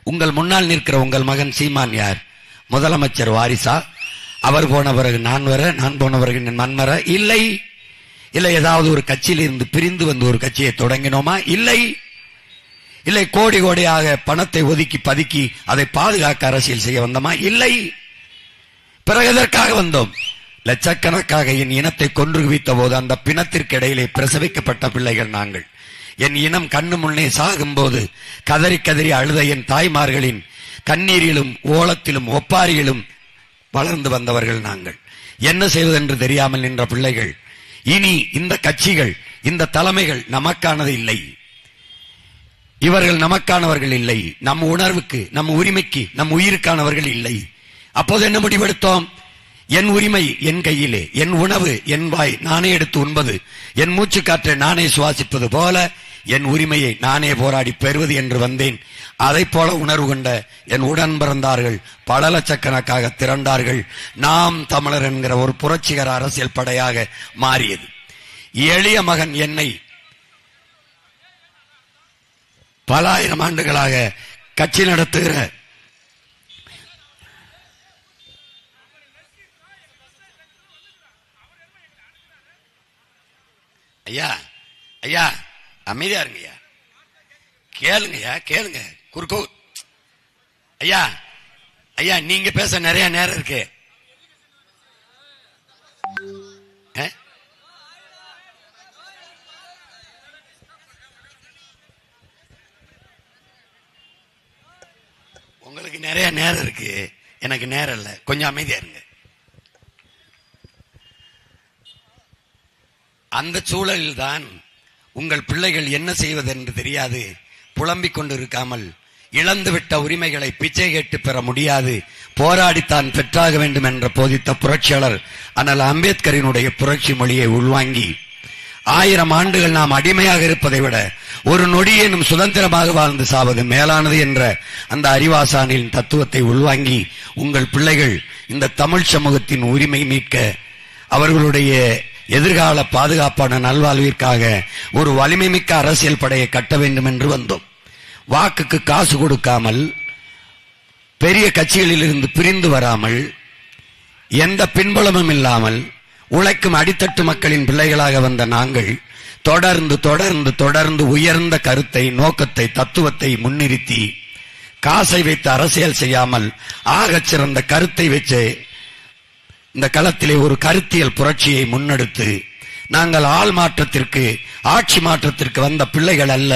உங்கள் முன்னால் நிற்கிற உங்கள் மகன் சீமான் யார்? முதலமைச்சர் வாரிசா? அவர் போன பிறகு நான் வர, நான் போன பிறகு மண் வர? இல்லை. இல்லை. ஏதாவது ஒரு கட்சியில் இருந்து பிரிந்து வந்து ஒரு கட்சியை தொடங்கினோமா? இல்லை. இல்லை. கோடி கோடியாக பணத்தை ஒதுக்கி பதுக்கி அதை பாதுகாக்க அரசியல் செய்ய வந்தோமா? இல்லை. பிறகு எதற்காக வந்தோம்? லட்சக்கணக்காக என் இனத்தை கொன்று குவித்த போது அந்த பிணத்திற்கு இடையிலே பிரசவிக்கப்பட்ட பிள்ளைகள் நாங்கள். என் இனம் கண்ணு முன்னே சாகும் போது கதறி கதறி அழுத என் தாய்மார்களின் கண்ணீரிலும் ஓலத்திலும் ஒப்பாரியிலும் வளர்ந்து வந்தவர்கள் நாங்கள். என்ன செய்வதென்று தெரியாமல் நின்ற பிள்ளைகள். இனி இந்த கட்சிகள், இந்த தலைமைகள் நமக்கானது இல்லை. இவர்கள் நமக்கானவர்கள் இல்லை. நம் உணர்வுக்கு, நம் உரிமைக்கு, நம் உயிருக்கானவர்கள் இல்லை. அப்போது என்ன முடிவெடுத்தோம்? என் உரிமை என் கையிலே, என் உணவு என் வாய் நானே எடுத்து உண்பது, என் மூச்சு காற்றை நானே சுவாசிப்பது போல என் உரிமையை நானே போராடி பெறுவது என்று வந்தேன். அதை போல உணர்வு கொண்ட என் உடன் பிறந்தார்கள் பல லட்சக்கணக்காக திரண்டார்கள். நாம் தமிழர் என்கிற ஒரு புரட்சிகர அரசியல் படையாக மாறியது. எளிய மகன் என்னை பல ஆயிரம் ஆண்டுகளாக கட்சி நடத்துகிற ஐயா, ஐயா அமைதியா இருங்கய்யா, கேளுங்கய்யா, கேளுங்க. குறுக்கோ ஐயா, ஐயா நீங்க பேச நிறைய நேரம் இருக்கு. உங்களுக்கு நிறைய நேரம் இருக்கு, எனக்கு நேரம் இல்லை. கொஞ்சம் அமைதியா இருங்க. அந்த சூழலில் தான் உங்கள் பிள்ளைகள் என்ன செய்வதென்று தெரியாது புலம்பிக் கொண்டு இருக்காமல், இழந்துவிட்ட உரிமைகளை பிச்சை கேட்டு பெற முடியாது, போராடித்தான் பெற்றாக வேண்டும் என்ற போதித்த புரட்சியாளர் அண்ணல் அம்பேத்கரினுடைய புரட்சி மொழியை உள்வாங்கி 1000 ஆண்டுகள் நாம் அடிமையாக இருப்பதை விட ஒரு நொடியேனும் சுதந்திரமாக வாழ்ந்து சாவது மேலானது என்ற அந்த அறிவாசானின் தத்துவத்தை உள்வாங்கி உங்கள் பிள்ளைகள் இந்த தமிழ் சமூகத்தின் உரிமை மீட்க, அவர்களுடைய எதிர்கால பாதுகாப்பான நல்வாழ்விற்காக ஒரு வலிமை மிக்க அரசியல் படையை கட்ட வேண்டும் என்று வந்தோம். வாக்குக்கு காசு கொடுக்காமல், பெரிய கட்சிகளில் இருந்து பிரிந்து வராமல், எந்த பின்புலமும் இல்லாமல் உழைக்கும் அடித்தட்டு மக்களின் பிள்ளைகளாக வந்த நாங்கள் தொடர்ந்து தொடர்ந்து தொடர்ந்து உயர்ந்த கருத்தை, நோக்கத்தை, தத்துவத்தை முன்னிறுத்தி காசை வைத்து அரசியல் செய்யாமல் ஆகச் சிறந்த கருத்தை வச்சு இந்த களத்திலே ஒரு கருத்தியல் புரட்சியை முன்னெடுத்து நாங்கள் ஆள் மாற்றத்திற்கு, ஆட்சி மாற்றத்திற்கு வந்த பிள்ளைகள் அல்ல,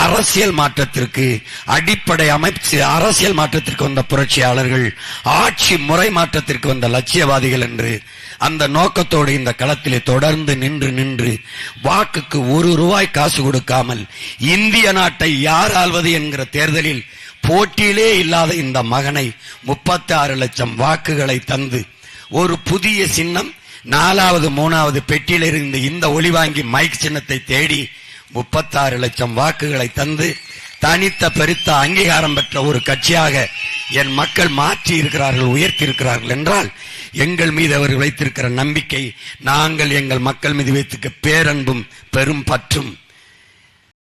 அரசியல் மாற்றத்திற்கு, அடிப்படை அமைப்பு அரசியல் மாற்றத்திற்கு வந்த புரட்சியாளர்கள், ஆட்சி முறை மாற்றத்திற்கு வந்த லட்சியவாதிகள் என்று அந்த நோக்கத்தோடு இந்த களத்திலே தொடர்ந்து நின்று நின்று வாக்குக்கு ₹1 காசு கொடுக்காமல் இந்திய நாட்டை யார் ஆள்வது என்கிற தேர்தலில் போட்டியிலே இல்லாத இந்த மகனை 36 லட்சம் வாக்குகளை தந்து ஒரு புதிய சின்னம் 4வது 3வது பெட்டியில் இருந்து இந்த ஒளி வாங்கி மைக் சின்னத்தை தேடி 36 லட்சம் வாக்குகளை தந்து தனித்த பெருத்த அங்கீகாரம் பெற்ற ஒரு கட்சியாக என் மக்கள் மாற்றி இருக்கிறார்கள், உயர்த்தி இருக்கிறார்கள் என்றால் எங்கள் மீது அவர்கள் வைத்திருக்கிற நம்பிக்கை, நாங்கள் எங்கள் மக்கள் மீது வைத்திருக்க பேரன்பும் பெரும் பற்றும்